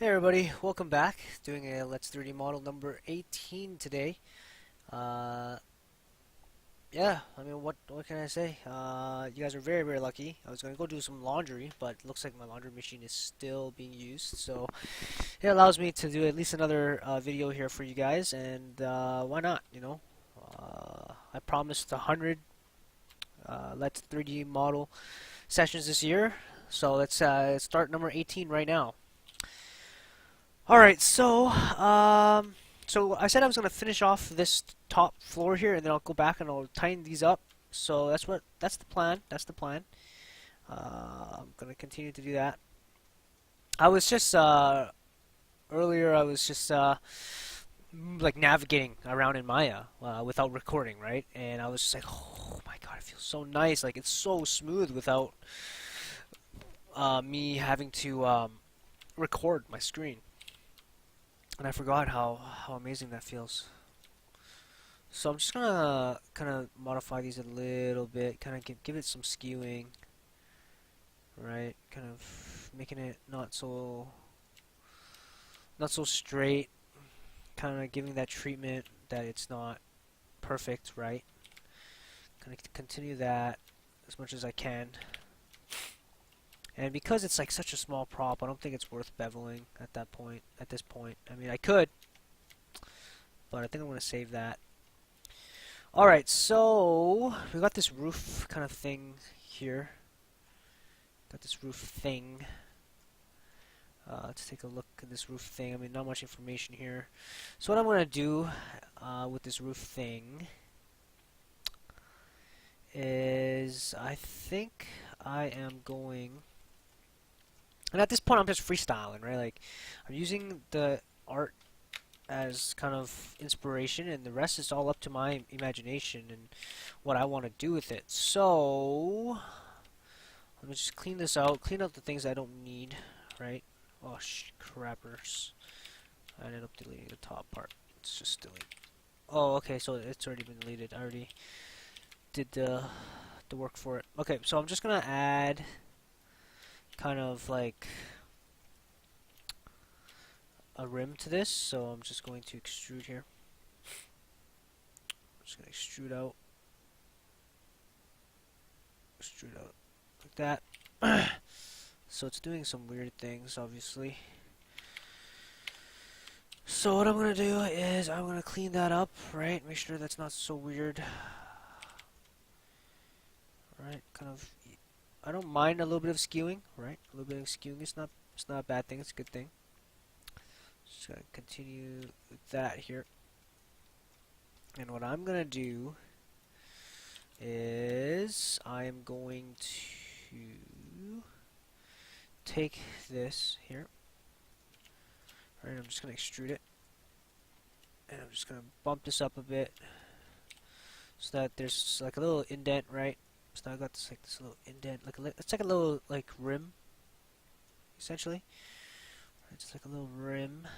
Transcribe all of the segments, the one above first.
Hey everybody, welcome back. Doing a Let's 3D model number 18 today. Uh, yeah, I mean, what can I say? You guys are very lucky. I was gonna go do some laundry, but it looks like my laundry machine is still being used, so it allows me to do at least another video here for you guys, and why not? I promised 100 Let's 3D model sessions this year, so let's start number 18 right now. All right, so I said I was gonna finish off this top floor here, and then I'll go back and I'll tighten these up. So that's the plan. That's the plan. I'm gonna continue to do that. I was just earlier. I was just like navigating around in Maya without recording, right? And I was just like, oh my god, it feels so nice. Like it's so smooth without me having to record my screen. And I forgot how amazing that feels. So I'm just gonna kind of modify these a little bit, kind of give it some skewing, right? Kind of making it not so straight, kind of giving that treatment that it's not perfect, right? Kind of continue that as much as I can. And because it's like such a small prop, I don't think it's worth beveling at that point. At this point, I mean, I could, but I think I'm gonna save that. Alright, so we got this roof kind of thing here. Got this roof thing. Let's take a look at this roof thing. I mean, not much information here. So what I'm going to do with this roof thing is I think I am going... And at this point I'm just freestyling, right? Like, I'm using the art as kind of inspiration, and the rest is all up to my imagination and what I want to do with it. So let me just clean this out, clean out the things I don't need, right? Oh crappers! I ended up deleting the top part. Let's just delete. Oh, okay, so it's already been deleted. I already did the work for it. Okay, so I'm just gonna add kind of like a rim to this, so I'm just going to extrude here. I'm just gonna extrude out like that. So it's doing some weird things, obviously. So what I'm gonna do is I'm gonna clean that up, right? Make sure that's not so weird. Right, kind of. I don't mind a little bit of skewing, right? A little bit of skewing. It's not a bad thing. It's a good thing. Just gonna continue with that here. And what I'm gonna do is I'm going to take this here. Alright, I'm just gonna extrude it. And I'm just gonna bump this up a bit so that there's like a little indent, right? So now I got this like this little indent, it's like a little like rim, essentially. It's like a little rim.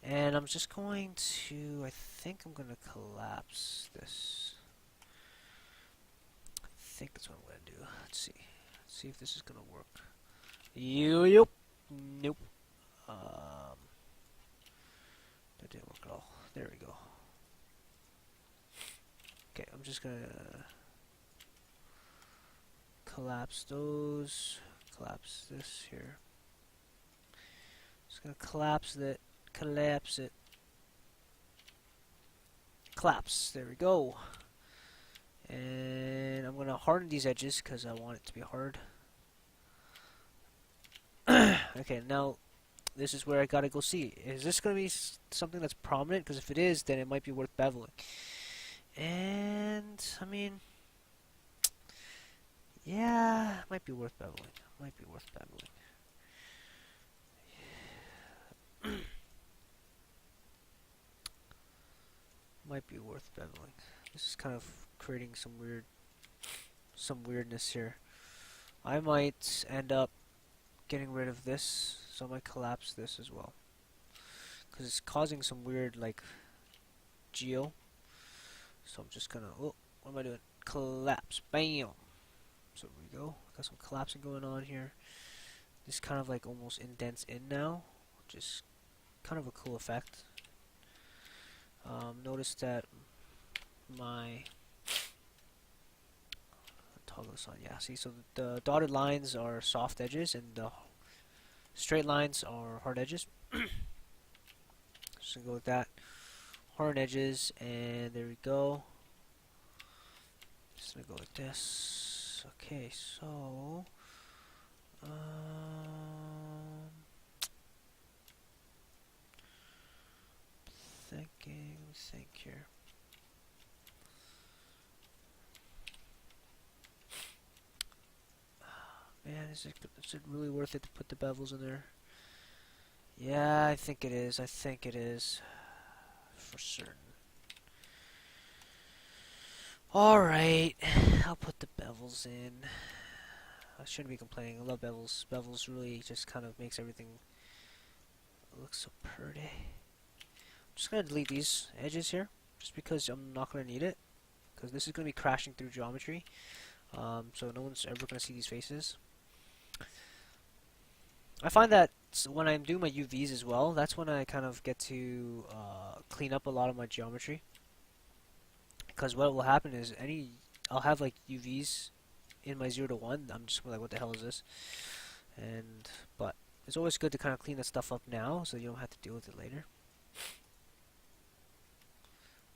And I'm just going to, I think I'm going to collapse this. I think that's what I'm going to do. Let's see. Let's see if this is going to work. Yup. Nope. That didn't work at all. There we go. Okay, I'm just going to collapse those. Collapse this here. Just going to collapse that. Collapse it. Collapse. There we go. And I'm going to harden these edges because I want it to be hard. Okay, now this is where I gotta go see. Is this going to be something that's prominent? Because if it is, then it might be worth beveling. And, I mean, yeah, it might be worth beveling. Might be worth beveling. Might be worth beveling. This is kind of creating some weirdness here. I might end up getting rid of this, so I might collapse this as well, because it's causing some weird like geo. So I'm just gonna, oh, what am I doing? Collapse, bam. So there we go. Got some collapsing going on here. this kind of like almost indents in now, which is kind of a cool effect. Notice that my toggle this on. Yeah, see, so the dotted lines are soft edges and the straight lines are hard edges. Just gonna go with that. Hard edges, and there we go. Just gonna go like this. Okay, so think here. Man, is it really worth it to put the bevels in there? Yeah, I think it is. I think it is. For certain. Alright, I'll put the bevels in. I shouldn't be complaining. I love bevels. Bevels really just kind of makes everything look so pretty. I'm just going to delete these edges here, just because I'm not going to need it. Because this is going to be crashing through geometry. So no one's ever going to see these faces. I find that when I'm doing my UVs as well, that's when I kind of get to clean up a lot of my geometry. Because what will happen is I'll have like UVs in my 0 to 1. I'm just like, what the hell is this? But it's always good to kind of clean that stuff up now, so you don't have to deal with it later.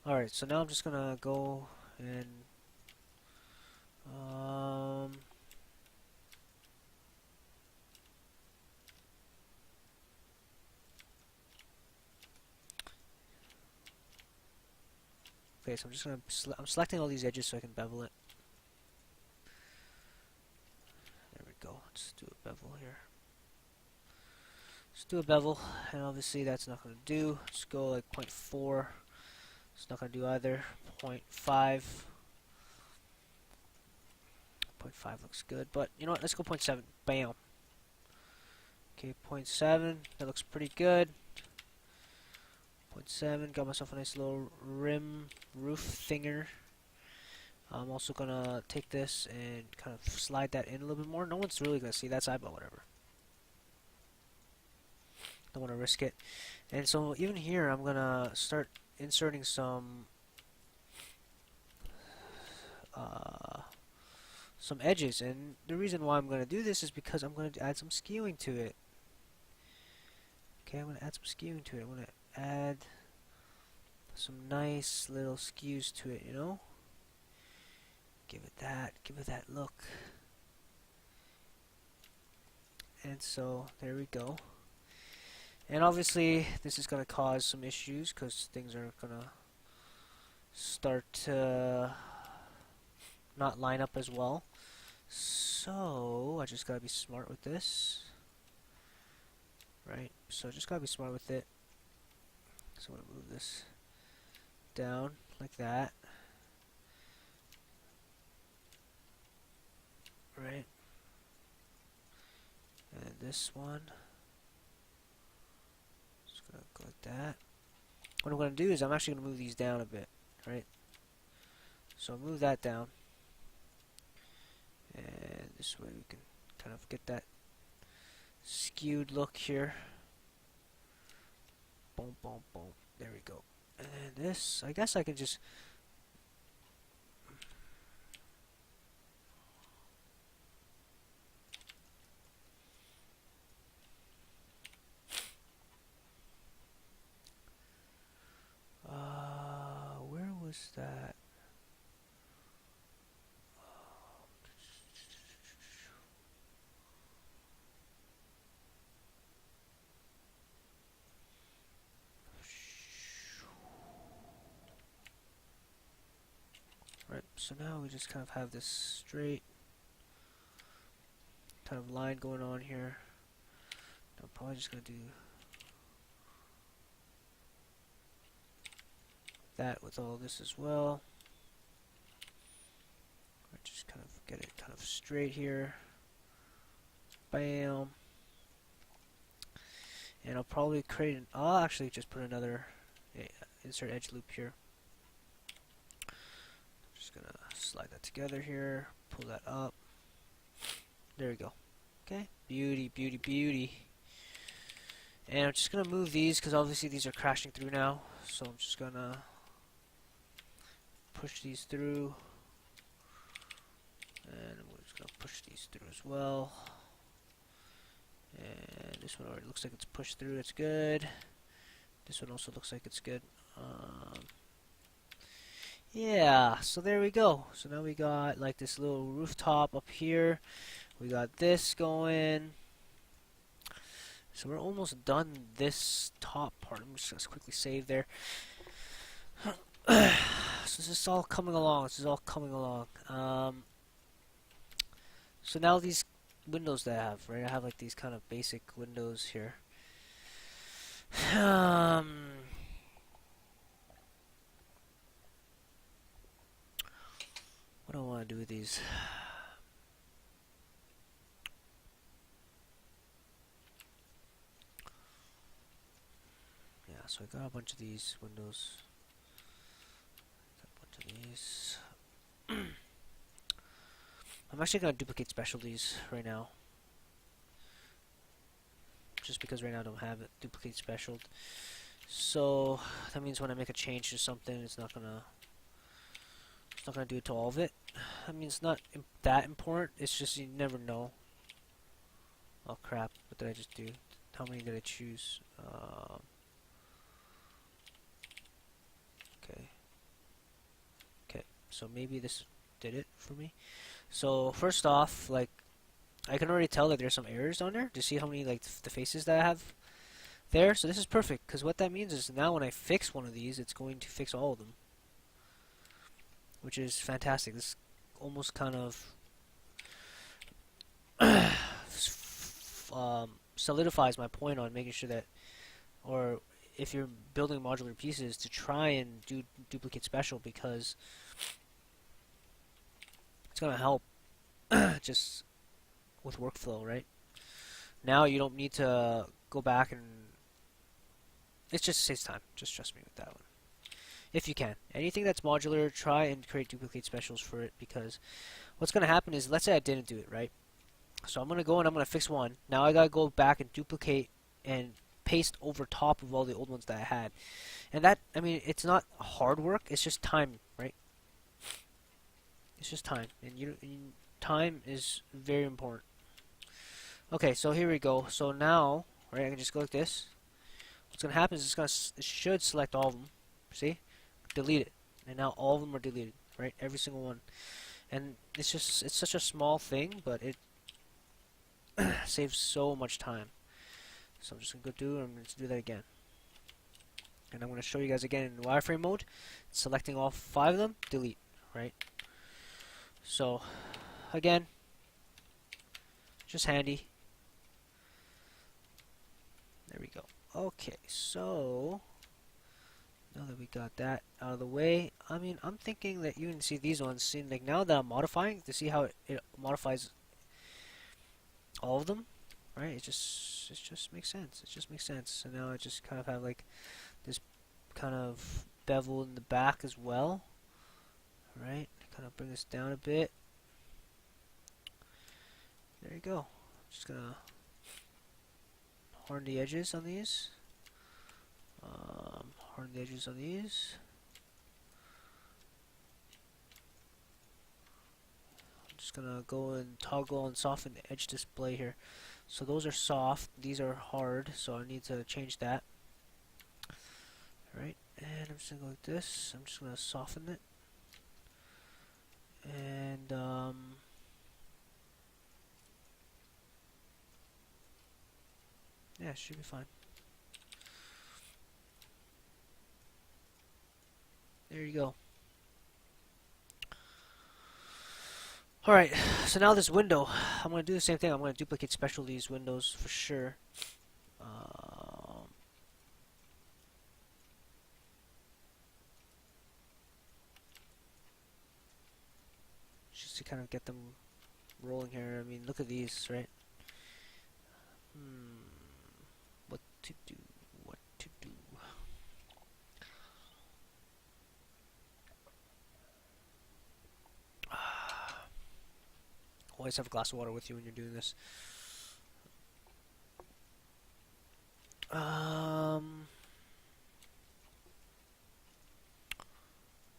Alright, so now I'm just gonna go and okay, so I'm just gonna I'm selecting all these edges so I can bevel it. There we go. Let's do a bevel here. Let's do a bevel, and obviously that's not gonna do. Let's go like 0.4. It's not gonna do either. 0.5. 0.5 looks good, but you know what? Let's go 0.7. Bam. Okay, 0.7. That looks pretty good. 0.7. Got myself a nice little rim roof thinger. I'm also gonna take this and kind of slide that in a little bit more. No one's really gonna see that side, but whatever. Don't want to risk it. And so even here, I'm gonna start inserting some edges, and the reason why I'm going to do this is because I'm going to add some skewing to it. Okay, I'm going to add some skewing to it. I'm going to add some nice little skews to it, you know? Give it that look. And so, there we go. And obviously, this is going to cause some issues, because things are going to start to not line up as well. So, I just gotta be smart with this. Right? So, just gotta be smart with it. So, I'm gonna move this down like that. Right? And this one. Just gonna go like that. What I'm gonna do is I'm actually gonna move these down a bit. Right? So, I'll move that down. And this way we can kind of get that skewed look here. Boom, boom, boom. There we go. And this, I guess I can just where was that? Right, so now we just kind of have this straight kind of line going on here. I'm probably just going to do that with all this as well. Just kind of get it kind of straight here. Bam. And I'll probably I'll actually just put another insert edge loop here. Just gonna slide that together here, pull that up. There we go. Okay, beauty, beauty, beauty. And I'm just gonna move these because obviously these are crashing through now. So I'm just gonna push these through. And I'm just gonna push these through as well. And this one already looks like it's pushed through, it's good. This one also looks like it's good. Yeah, so there we go. So now we got like this little rooftop up here. We got this going. So we're almost done this top part. I'm just gonna quickly save there. So this is all coming along. This is all coming along. So now these windows that I have, right? I have like these kind of basic windows here. What do I want to do with these? Yeah, so I got a bunch of these windows. Got a bunch of these. I'm actually gonna duplicate specialties right now. Just because right now I don't have it duplicate special. So that means when I make a change to something, it's not gonna do it to all of it. I mean, it's not that important. It's just you never know. Oh crap! What did I just do? How many did I choose? Okay. Okay. So maybe this did it for me. So first off, like I can already tell that there's some errors on there. Do you see how many like the faces that I have there? So this is perfect because what that means is now when I fix one of these, it's going to fix all of them, which is fantastic. This almost kind of solidifies my point on making sure that, or if you're building modular pieces, to try and do duplicate special because it's gonna help just with workflow, right? Now you don't need to go back and it just saves time. Just trust me with that one. If you can. Anything that's modular, try and create duplicate specials for it because what's going to happen is, let's say I didn't do it, right? So I'm going to go and I'm going to fix one. Now I got to go back and duplicate and paste over top of all the old ones that I had. And that, I mean, it's not hard work. It's just time, right? It's just time. And time is very important. Okay, so here we go. So now, right, I can just go like this. What's going to happen is it should select all of them. See? Delete it. And now all of them are deleted, right? Every single one. And it's such a small thing, but it saves so much time. So I'm just going to go through and I'm going to do that again. And I'm going to show you guys again in wireframe mode. Selecting all 5 of them, delete, right? So, again, just handy. There we go. Okay, so now that we got that out of the way, I mean, I'm thinking that you can see these ones. See, like now that I'm modifying, to see how it modifies all of them, right? It just makes sense. It just makes sense. So now I just kind of have like this kind of bevel in the back as well, right? Kind of bring this down a bit. There you go. Just gonna harden the edges on these. Harden the edges on these. I'm just gonna go and toggle and soften the edge display here. So those are soft, these are hard, so I need to change that. Alright, and I'm just gonna go like this. I'm just gonna soften it. And yeah, it should be fine. There you go. Alright, so now this window, I'm going to do the same thing. I'm going to duplicate specialties windows for sure. Just to kind of get them rolling here. I mean, look at these, right? What to do? What to do? Always have a glass of water with you when you're doing this. Um,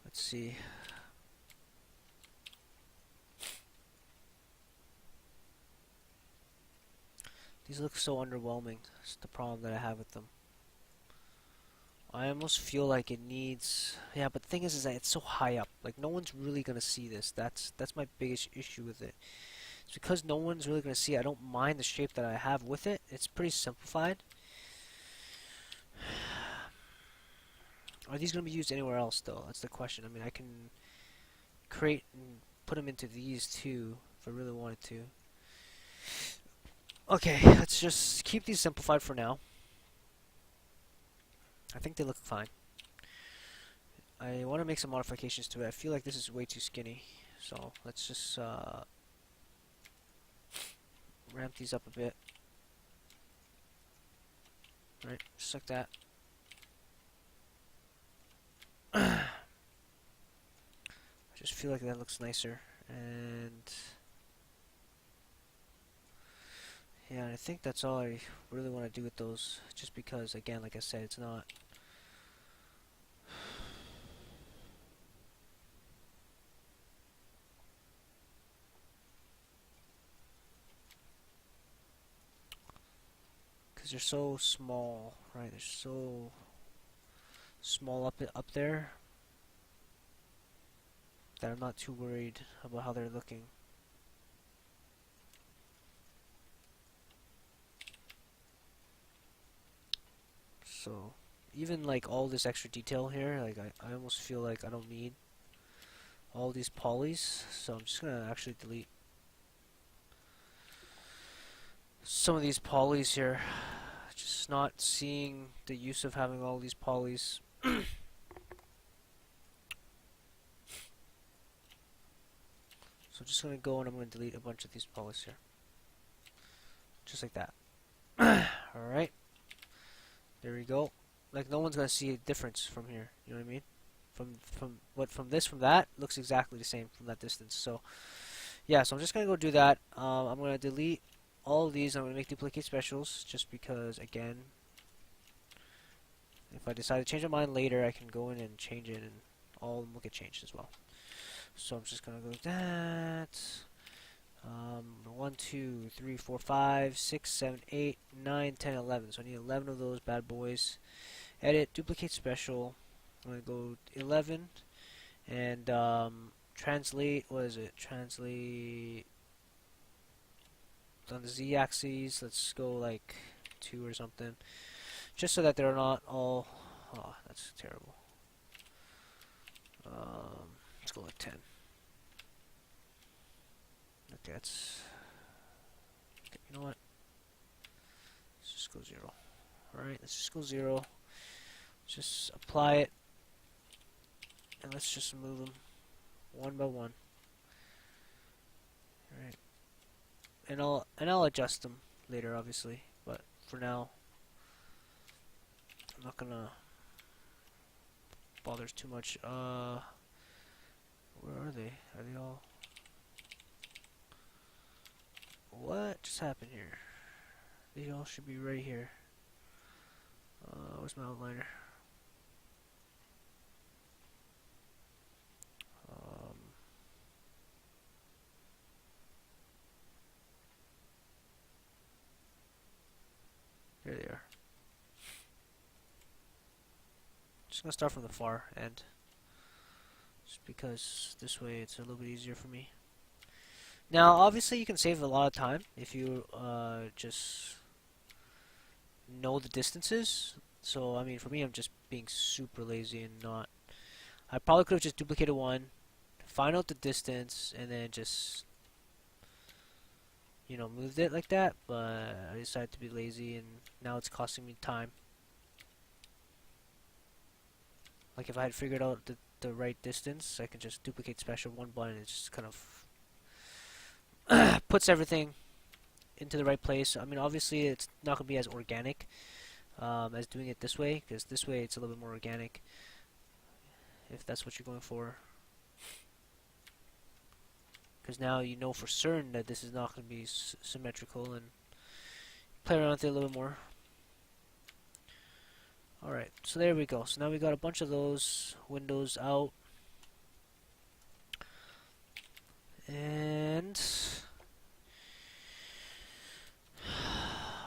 let's see. These look so underwhelming. That's the problem that I have with them. I almost feel like it needs, yeah, but the thing is that it's so high up. Like no one's really gonna see this. That's my biggest issue with it. It's because no one's really gonna see it. I don't mind the shape that I have with it. It's pretty simplified. Are these gonna be used anywhere else though? That's the question. I mean, I can create and put them into these too if I really wanted to. Okay, let's just keep these simplified for now. I think they look fine. I want to make some modifications to it. I feel like this is way too skinny, so let's just ramp these up a bit. Right, just like that. I just feel like that looks nicer, and yeah, I think that's all I really want to do with those, just because, again, like I said, it's not... Because they're so small, right? They're so small up there that I'm not too worried about how they're looking. So, even like all this extra detail here, like I almost feel like I don't need all these polys, so I'm just gonna actually delete some of these polys here. Just not seeing the use of having all these polys. So I'm just gonna go and I'm gonna delete a bunch of these polys here. Just like that. Alright. There we go. Like no one's gonna see a difference from here, you know what I mean? From this from that looks exactly the same from that distance. So yeah, so I'm just gonna go do that. I'm gonna delete all of these. I'm gonna make duplicate specials just because, again, if I decide to change my mind later, I can go in and change it, and all of them will get changed as well. So I'm just gonna go like that. 1, 2, 3, 4, 5, 6, 7, 8, 9, 10, 11. So I need 11 of those bad boys. Edit, duplicate special. I'm gonna go 11 and translate. What is it? Translate on the z-axis. Let's go like 2 or something, just so that they're not all. Oh, that's terrible. Let's go like 10. Okay, that's. Okay, you know what? Let's just go 0. Alright, let's just go 0. Just apply it, and let's just move them one by one. Alright, and I'll adjust them later, obviously. But for now, I'm not gonna bother too much. Where are they? Are they all? What just happened here? They all should be right here. Where's my outliner? Here they are. Just gonna start from the far end, just because this way it's a little bit easier for me. Now, obviously, you can save a lot of time if you just know the distances. So, I mean, for me, I'm just being super lazy and not. I probably could have just duplicated one, find out the distance, and then just, you know, moved it like that. But I decided to be lazy, and now it's costing me time. Like if I had figured out the right distance, I can just duplicate special one button. It just kind of puts everything into the right place. I mean, obviously, it's not going to be as organic as doing it this way, because this way it's a little bit more organic, if that's what you're going for. Because now you know for certain that this is not going to be symmetrical, and play around with it a little bit more. Alright, so there we go. So now we got a bunch of those windows out. And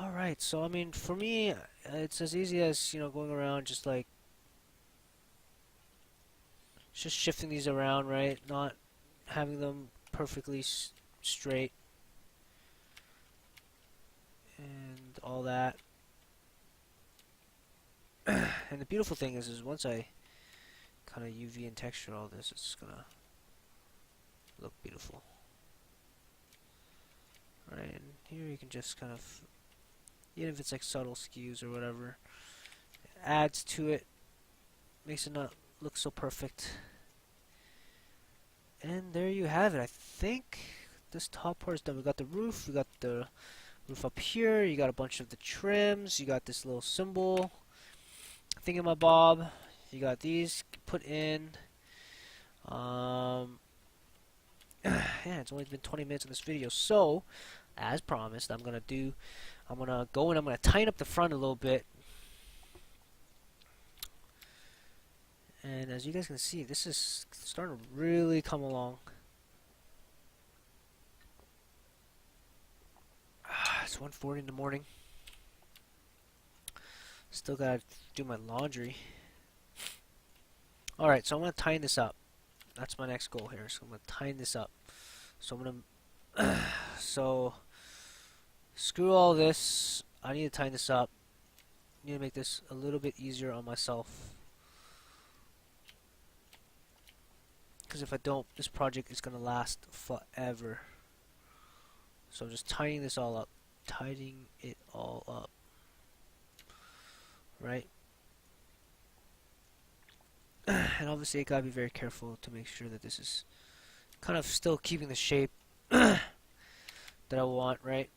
alright, so I mean, for me, it's as easy as, going around just shifting these around, right? Not having them perfectly straight and all that. And the beautiful thing is once I kind of UV and texture all this, it's gonna look beautiful. Right, and here you can just kind of, even if it's like subtle skews or whatever, it adds to it, makes it not look so perfect. And there you have it. I think this top part is done. We got the roof, we got the roof up here, you got a bunch of the trims, you got this little symbol thingamabob, you got these put in. Yeah, it's only been 20 minutes in this video, so as promised, I'm gonna go and I'm gonna tighten up the front a little bit. And as you guys can see, this is starting to really come along. It's 1:40 in the morning. Still gotta do my laundry. Alright, so I'm gonna tighten this up. That's my next goal here. So I'm gonna tighten this up. So I'm gonna so screw all this. I need to tighten this up. I need to make this a little bit easier on myself. Because if I don't, this project is gonna last forever. So I'm just tightening this all up. Tightening it all up. Right? And obviously I gotta be very careful to make sure that this is kind of still keeping the shape that I want, right?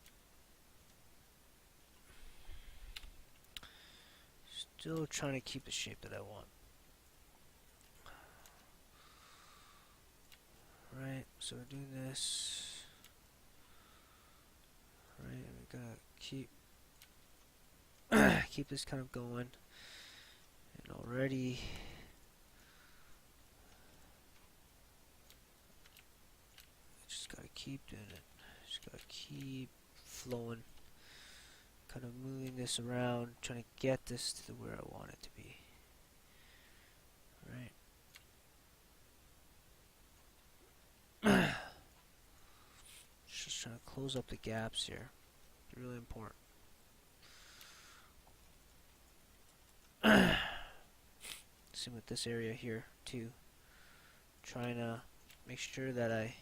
Still trying to keep the shape that I want. Right, so we're doing this. Right, and we gotta keep keep this kind of going. And already just gotta keep doing it. Just gotta keep flowing. Kind of moving this around, trying to get this to where I want it to be. Right. Just trying to close up the gaps here. It's really important. Same with this area here too. Trying to make sure that I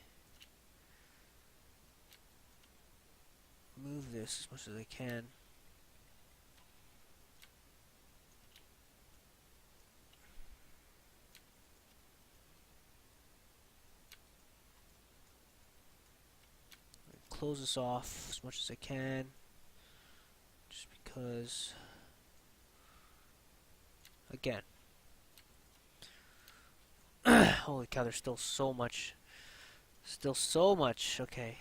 move this as much as I can. Close this off as much as I can, just because, again, holy cow, there's still so much, okay.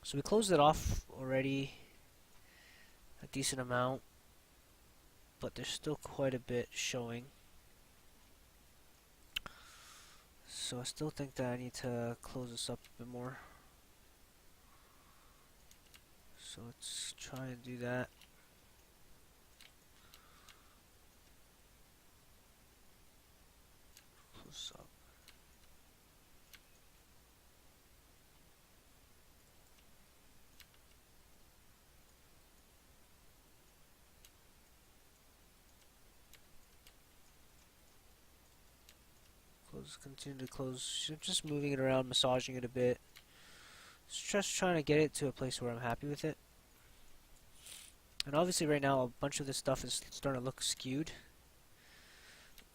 So we closed it off already a decent amount, but there's still quite a bit showing. So I still think that I need to close this up a bit more. So let's try and do that. Close up. Continue to close, just moving it around, massaging it a bit. Just trying to get it to a place where I'm happy with it. And obviously right now a bunch of this stuff is starting to look skewed.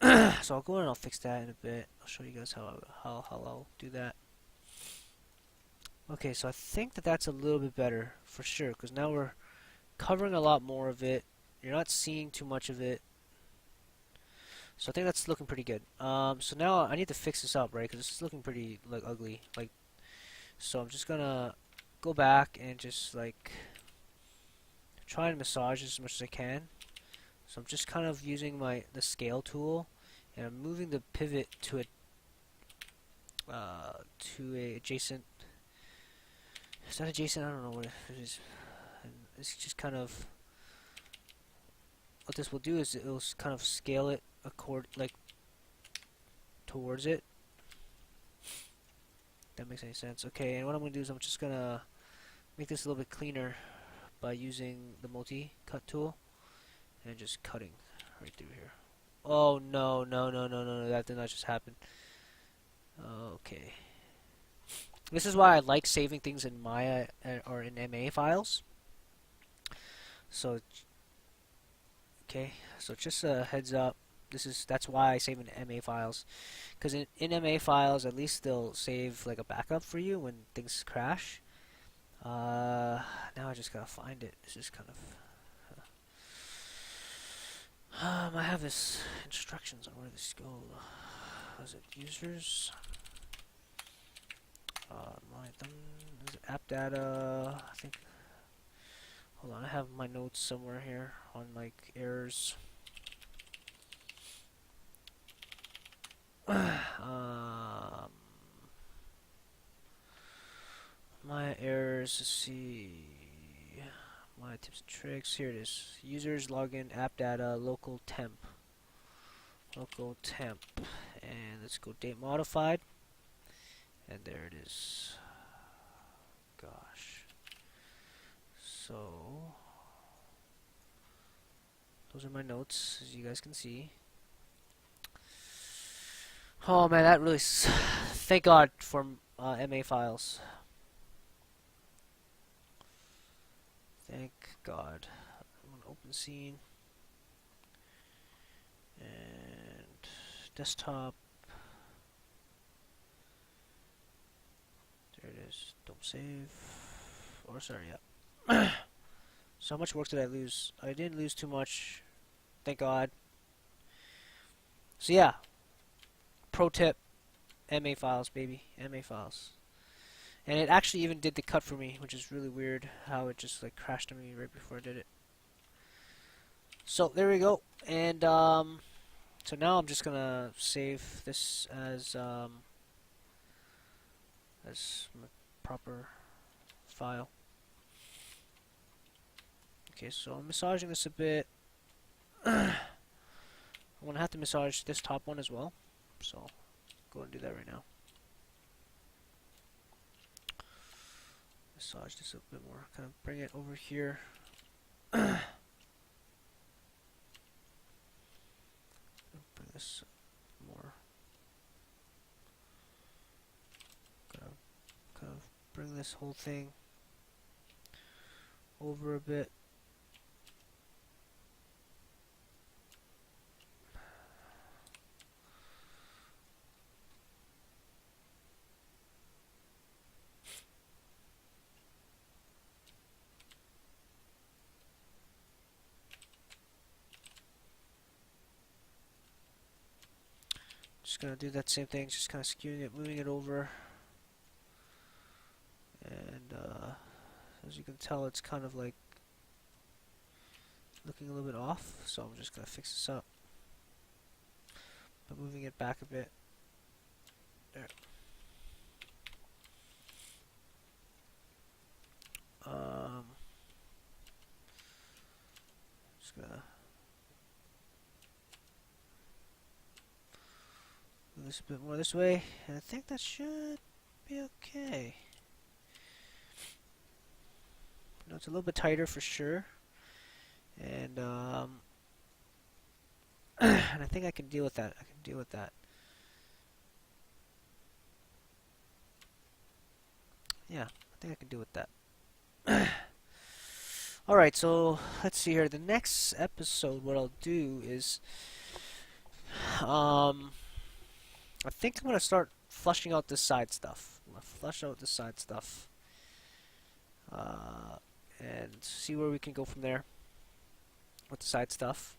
So I'll go in and I'll fix that in a bit. I'll show you guys how I'll do that. Okay, so I think that that's a little bit better for sure, because now we're covering a lot more of it. You're not seeing too much of it. So I think that's looking pretty good. So now I need to fix this up, right? Because this is looking pretty ugly. So I'm just gonna go back and just try and massage as much as I can. So I'm just kind of using the scale tool, and I'm moving the pivot to a adjacent. Is that adjacent? I don't know what it is. And it's just kind of what this will do is it'll kind of scale it towards it. If that makes any sense. Okay, and what I'm gonna do is I'm just gonna make this a little bit cleaner by using the multi-cut tool and just cutting right through here. Oh no, no, no, no, no, no, that did not just happen. Okay. This is why I like saving things in Maya or in MA files. So, okay, so just a heads up. That's why I save in MA files, because in MA files at least they'll save like a backup for you when things crash. Now I just gotta find it. This is kind of. I have this instructions on where this go. Was it users? Is it app data? I think. Hold on, I have my notes somewhere here on like errors. My errors. Let's see. My tips and tricks. Here it is. Users login app data local temp. Local temp, and let's go date modified. And there it is. Gosh. So those are my notes, as you guys can see. Oh man, that really. Thank God for MA files. Thank God. I'm gonna open scene and desktop. There it is. Don't save. Or sorry, yeah. So how much work did I lose? I didn't lose too much. Thank God. So yeah. Pro tip. MA files, baby. MA files. And it actually even did the cut for me, which is really weird how it just like crashed on me right before I did it. So there we go. And so now I'm just gonna save this as my proper file. Okay, so I'm massaging this a bit. I'm gonna have to massage this top one as well. So go and do that right now. Massage this a bit more. Kind of bring it over here. Bring this more. Kind of bring this whole thing over a bit. Just gonna do that same thing, just kind of skewing it, moving it over, and as you can tell, it's kind of like looking a little bit off. So I'm just gonna fix this up by moving it back a bit. There. Just gonna move this a bit more this way, and I think that should be okay. No, it's a little bit tighter for sure, and and I think I can deal with that. I can deal with that. Yeah, I think I can deal with that. Alright, so let's see here. The next episode, what I'll do is, I think I'm gonna start flushing out this side stuff. I'm gonna flush out this side stuff, and see where we can go from there with the side stuff.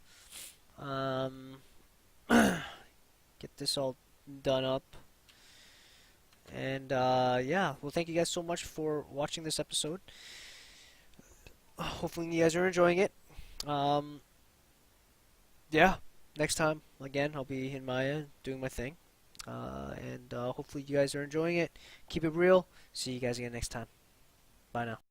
Get this all done up. And yeah, well, thank you guys so much for watching this episode. hopefully you guys are enjoying it. Um, yeah, next time again I'll be in Maya doing my thing, and hopefully you guys are enjoying it. Keep it real. See you guys again next time. Bye now.